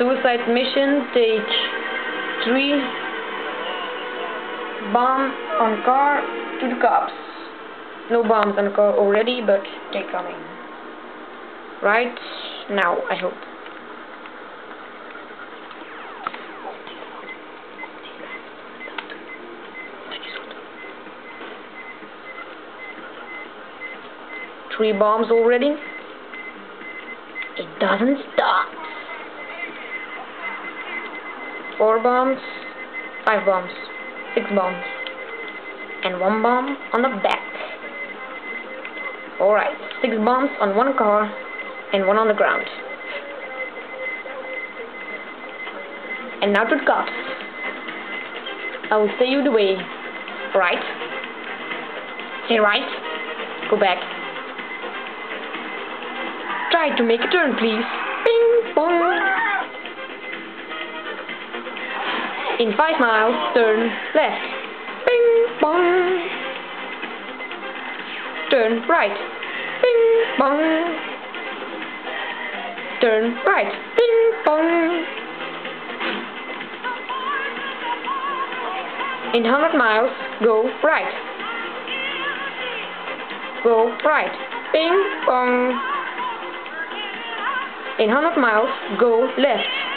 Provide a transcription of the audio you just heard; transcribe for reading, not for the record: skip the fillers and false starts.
Suicide mission stage 3. Bomb on car to the cops. No bombs on car already, but they're coming. Right now, I hope. Three bombs already. It doesn't stop. 4 bombs, 5 bombs, 6 bombs, and 1 bomb on the back. Alright, 6 bombs on 1 car and 1 on the ground. And now to the cops. I will say you the way. Right? Say right. Go back. Try to make a turn, please. Ping pong. In 5 miles, turn left. Ping pong. Turn right. Ping pong. Turn right. Ping pong. In 100 miles, go right. Go right. Ping pong. In 100 miles, go left.